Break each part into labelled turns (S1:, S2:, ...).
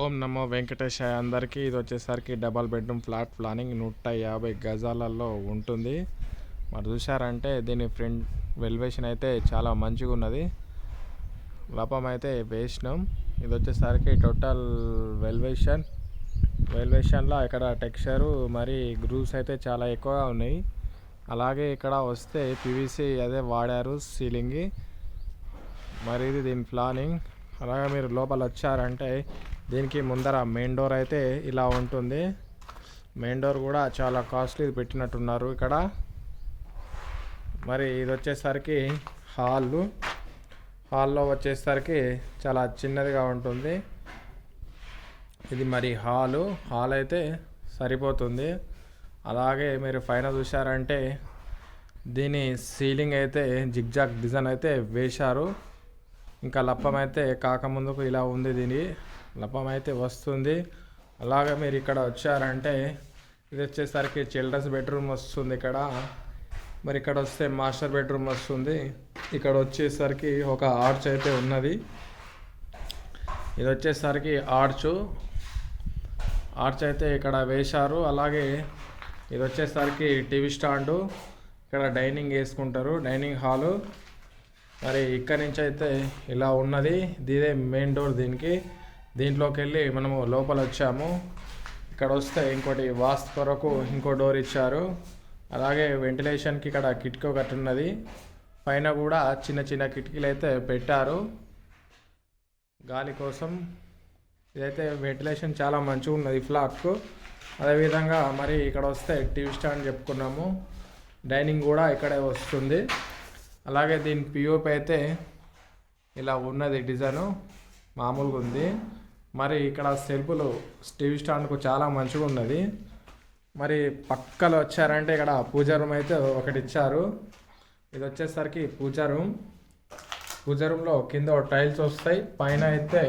S1: ఓం నమో వెంకటేశాయ. అందరికీ ఇది వచ్చేసరికి డబల్ బెడ్రూమ్ ఫ్లాట్ ప్లానింగ్ 150 గజాలలో ఉంటుంది. మరి చూసారంటే దీని ఫ్రంట్ వెల్వేషన్ అయితే చాలా మంచిగా ఉన్నది. లపం అయితే వేసినాం. ఇది వచ్చేసరికి టోటల్ వెల్వేషన్లో ఇక్కడ టెక్స్చరు మరి గ్రూవ్స్ అయితే చాలా ఎక్కువగా ఉన్నాయి. అలాగే ఇక్కడ వస్తే పివిసి అదే వాడారు సీలింగ్. మరి ఇది దీని ప్లానింగ్. అలాగే మీరు లోపల వచ్చారంటే దీనికి ముందర మెయిన్ డోర్ అయితే ఇలా ఉంటుంది. మెయిన్ డోర్ కూడా చాలా కాస్ట్లీ పెట్టినట్టున్నారు ఇక్కడ. మరి ఇది వచ్చేసరికి హాల్లో వచ్చేసరికి చాలా చిన్నదిగా ఉంటుంది. ఇది మరి హాల్ అయితే సరిపోతుంది. అలాగే మీరు పైన చూసారంటే దీని సీలింగ్ అయితే జిగ్జాగ్ డిజైన్ అయితే వేశారు. ఇంకా లప్పం అయితే కాకముందుకు ఇలా ఉంది. దీని లపం అయితే వస్తుంది. అలాగే మీరు ఇక్కడ వచ్చారంటే ఇది వచ్చేసరికి చిల్డ్రన్స్ బెడ్రూమ్ వస్తుంది ఇక్కడ. మరి ఇక్కడ వస్తే మాస్టర్ బెడ్రూమ్ వస్తుంది. ఇక్కడ వచ్చేసరికి ఒక ఆర్చ్ అయితే ఉన్నది. ఇది వచ్చేసరికి ఆర్చ్ అయితే ఇక్కడ వేశారు. అలాగే ఇది వచ్చేసరికి టీవీ స్టాండు, ఇక్కడ డైనింగ్ వేసుకుంటారు, డైనింగ్ హాలు. మరి ఇక్కడి నుంచి అయితే ఇలా ఉన్నది. ఇదే మెయిన్ డోర్. దీంట్లోకి వెళ్ళి మనము లోపల వచ్చాము. ఇక్కడ వస్తే ఇంకోటి వాస్తు కొరకు ఇంకో డోర్ ఇచ్చారు. అలాగే వెంటిలేషన్కి ఇక్కడ కిటికీ ఒకటి ఉన్నది. పైన కూడా చిన్న చిన్న కిటికీలు అయితే పెట్టారు గాలి కోసం. ఇదైతే వెంటిలేషన్ చాలా మంచిగా ఉన్నది ఫ్లాట్కు. అదేవిధంగా మరి ఇక్కడ వస్తే టీవీ స్టాండ్ చెప్పుకున్నాము. డైనింగ్ కూడా ఇక్కడే వస్తుంది. అలాగే దీని పిఓపి అయితే ఇలా ఉన్నది. డిజైను మామూలుగా ఉంది. మరి ఇక్కడ సెల్ఫ్లు టీవీ స్టాండ్కు చాలా మంచిగా ఉన్నది. మరి పక్కలో వచ్చారంటే ఇక్కడ పూజా రూమ్ అయితే ఒకటి ఇచ్చారు. ఇది వచ్చేసరికి పూజా రూమ్లో కింద టైల్స్ వస్తాయి. పైన అయితే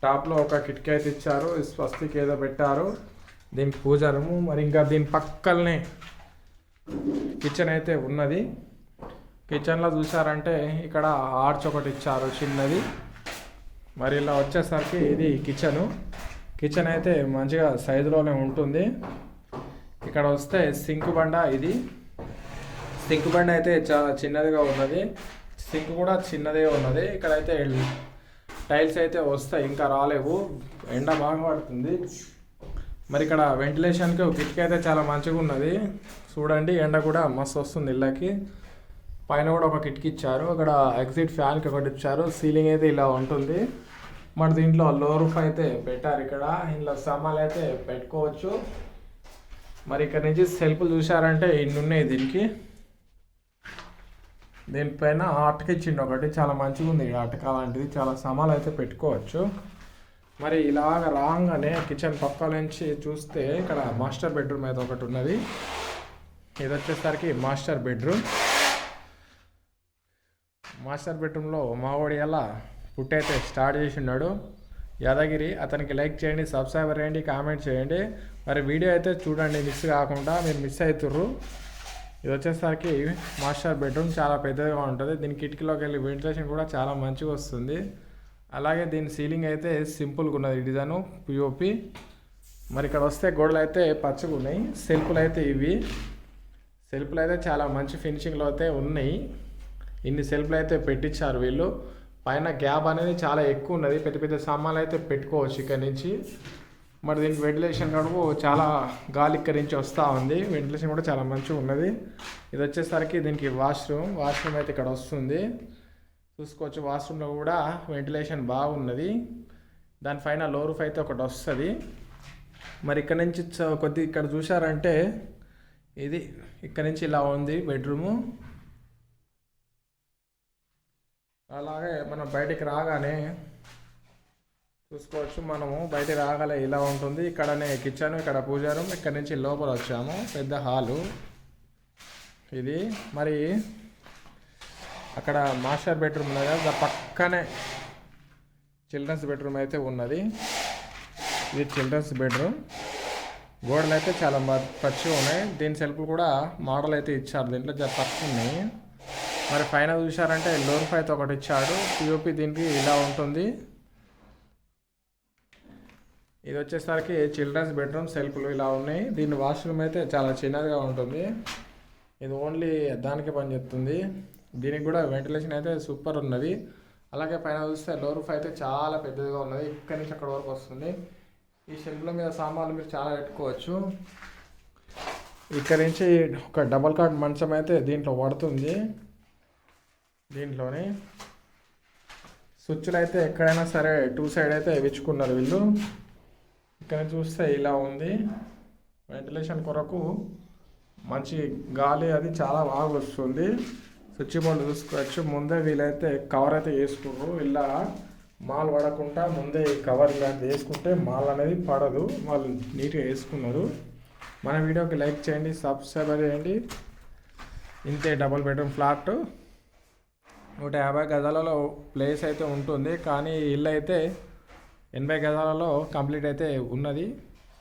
S1: టాప్లో ఒక కిటికీ అయితే ఇచ్చారు. స్వస్తికి ఏదో పెట్టారు. దీనికి పూజా రూము. మరి ఇంకా దీని పక్కనే కిచెన్ అయితే ఉన్నది. కిచెన్లో చూసారంటే ఇక్కడ ఆర్చ్ ఒకటి ఇచ్చారు చిన్నది. మరి ఇలా వచ్చేసరికి ఇది కిచెన్ అయితే మంచిగా సైజులోనే ఉంటుంది. ఇక్కడ వస్తే సింక్ బండ అయితే చాలా చిన్నదిగా ఉన్నది. సింక్ కూడా చిన్నదే ఉన్నది. ఇక్కడైతే టైల్స్ అయితే వస్తాయి, ఇంకా రాలేవు, ఎండ బాగా పడుతుంది. మరి ఇక్కడ వెంటిలేషన్కి కిటికీ అయితే చాలా మంచిగా ఉన్నది. చూడండి, ఎండ కూడా మస్తు వస్తుంది ఇళ్ళకి. పైన కూడా ఒక కిటికీ ఇచ్చారు. అక్కడ ఎగ్జిట్ ఫ్యాన్కి ఒకటి ఇచ్చారు. సీలింగ్ అయితే ఇలా ఉంటుంది. మరి దీంట్లో లో రూఫ్ అయితే పెట్టారు. ఇక్కడ ఇంట్లో సామాన్లు అయితే పెట్టుకోవచ్చు. మరి ఇక్కడ నుంచి సెల్ఫ్లు చూసారంటే ఇన్ని ఉన్నాయి. దీనిపైన ఆటక ఇచ్చిండు ఒకటి, చాలా మంచిగా ఉంది. ఆటక లాంటిది చాలా సామాన్లు అయితే పెట్టుకోవచ్చు. మరి ఇలాగ రాగానే కిచెన్ పక్క నుంచి చూస్తే ఇక్కడ మాస్టర్ బెడ్రూమ్ అయితే ఒకటి ఉన్నది. ఇది వచ్చేసరికి మాస్టర్ బెడ్రూమ్లో మావాడి ఎలా పుట్టి అయితే స్టార్ట్ చేసిన్నాడు యాదగిరి. అతనికి లైక్ చేయండి, సబ్స్క్రైబర్ చేయండి, కామెంట్ చేయండి. మరి వీడియో అయితే చూడండి, మిస్ కాకుండా. మీరు మిస్ అవుతుర్రు. ఇది వచ్చేసరికి మాస్టర్ బెడ్రూమ్ చాలా పెద్దగా ఉంటుంది. దీని కిటికీలోకి వెళ్ళి వెంటిలేషన్ కూడా చాలా మంచిగా వస్తుంది. అలాగే దీని సీలింగ్ అయితే సింపుల్గా ఉన్నది డిజైను పిఓపి. మరి ఇక్కడ వస్తే గోడలు అయితే పచ్చగా ఉన్నాయి. సెల్ఫ్లు అయితే చాలా మంచి ఫినిషింగ్లో అయితే ఉన్నాయి. ఇన్ని సెల్ఫ్లు అయితే పెట్టించారు వీళ్ళు. పైన గ్యాప్ అనేది చాలా ఎక్కువ ఉన్నది. పెద్ద పెద్ద సామాన్లు అయితే పెట్టుకోవచ్చు ఇక్కడ నుంచి. మరి దీనికి వెంటిలేషన్ కడుపు చాలా గాలి ఇక్కడి నుంచి వస్తూ ఉంది. వెంటిలేషన్ కూడా చాలా మంచిగా ఉన్నది. ఇది వచ్చేసరికి దీనికి వాష్రూమ్ అయితే ఇక్కడ వస్తుంది. చూసుకోవచ్చు, వాష్రూమ్లో కూడా వెంటిలేషన్ బాగున్నది. దానిపైన లో రూఫ్ అయితే ఒకటి వస్తుంది. మరి ఇక్కడ నుంచి ఇక్కడ చూసారంటే ఇది ఇక్కడ నుంచి ఇలా ఉంది బెడ్రూము. అలాగే మనం బయటికి రాగానే చూసుకోవచ్చు, మనము బయటికి రాగానే ఇలా ఉంటుంది. ఇక్కడనే కిచెన్, ఇక్కడ పూజా రూమ్. ఇక్కడ నుంచి లోపల వచ్చాము. పెద్ద హాలు ఇది. మరి అక్కడ మాస్టర్ బెడ్రూమ్ ఉన్నది కదా, పక్కనే చిల్డ్రన్స్ బెడ్రూమ్ అయితే ఉన్నది. ఇది చిల్డ్రన్స్ బెడ్రూమ్. గోడలు అయితే చాలా పచ్చిగా ఉన్నాయి. దీని సెల్ఫ్లు కూడా మోడల్ అయితే ఇచ్చారు. దీంట్లో తక్కువ ఉన్నాయి. మరి పైన చూసారంటే లో రూఫ్ అయితే ఒకటి ఇచ్చాడు. పిఓపి దీనికి ఇలా ఉంటుంది. ఇది వచ్చేసరికి చిల్డ్రన్స్ బెడ్రూమ్ సెల్ఫ్లు ఇలా ఉన్నాయి. దీని వాష్రూమ్ అయితే చాలా చిన్నదిగా ఉంటుంది. ఇది ఓన్లీ దానికి పనిచేస్తుంది. దీనికి కూడా వెంటిలేషన్ అయితే సూపర్ ఉన్నది. అలాగే పైన చూస్తే డోర్ రూఫ్ అయితే చాలా పెద్దదిగా ఉన్నది. ఇక్కడి నుంచి అక్కడ వరకు వస్తుంది. ఈ షెల్ఫ్ల మీద సామాన్లు మీరు చాలా పెట్టుకోవచ్చు. ఇక్కడ నుంచి ఒక డబల్ కాట్ మంచం అయితే దీంట్లో పడుతుంది. దీంట్లోని స్విచ్లు అయితే ఎక్కడైనా సరే 2 సైడ్ అయితే వేయించుకున్నారు వీళ్ళు. ఇక్కడ చూస్తే ఇలా ఉంది. వెంటిలేషన్ కొరకు మంచి గాలి అది చాలా బాగా వస్తుంది. స్విచ్ బోర్డు చూసుకోవచ్చు. ముందే వీలైతే కవర్ అయితే వేసుకున్నారు. ఇలా మాల్ పడకుండా ముందే కవర్ ఇలాంటిది వేసుకుంటే మాల్ అనేది పడదు. వాళ్ళు నీట్గా వేసుకున్నారు. మన వీడియోకి లైక్ చేయండి, సబ్స్క్రైబ్ చేయండి. ఇంతే డబుల్ బెడ్రూమ్ ఫ్లాట్ 150 గజాలలో ప్లేస్ అయితే ఉంటుంది. కానీ ఇల్లు అయితే 80 గజాలలో కంప్లీట్ అయితే ఉన్నది.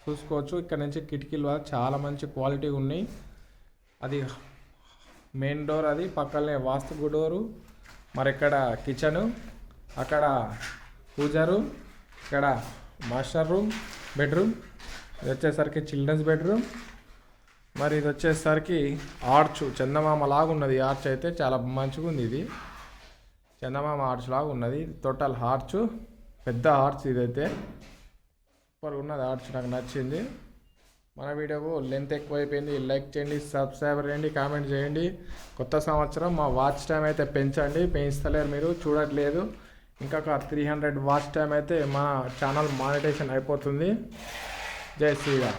S1: చూసుకోవచ్చు. ఇక్కడ నుంచి కిటికీలు చాలా మంచి క్వాలిటీ ఉన్నాయి. అది మెయిన్ డోర్, అది పక్కనే వాస్తు డోరు, మరి ఇక్కడ కిచెను, అక్కడ పూజారు, ఇక్కడ మాస్టర్ రూమ్ బెడ్రూమ్, ఇది వచ్చేసరికి చిల్డ్రన్స్ బెడ్రూమ్, మరి ఇది వచ్చేసరికి ఆర్చ్ చందమామ లాగా ఉన్నది. ఆర్చ్ అయితే చాలా మంచిగా ఉంది. ఇది చందమామ ఆర్చ్ లాగా ఉన్నది. టోటల్ ఆర్చ్, పెద్ద ఆర్చ్ ఇదైతే సూపర్ ఉన్నది. ఆర్చ్ నాకు నచ్చింది. మన వీడియోకు లెంత్ ఎక్కువైపోయింది. లైక్ చేయండి, సబ్స్క్రైబ్ చేయండి, కామెంట్ చేయండి. కొత్త సంవత్సరం మా వాచ్ టైం అయితే పెంచండి. పెంచుతలేరు, మీరు చూడట్లేదు. ఇంకా 300 వాచ్ టైం అయితే మా ఛానల్ మానిటైజేషన్ అయిపోతుంది. జై శ్రీరామ్.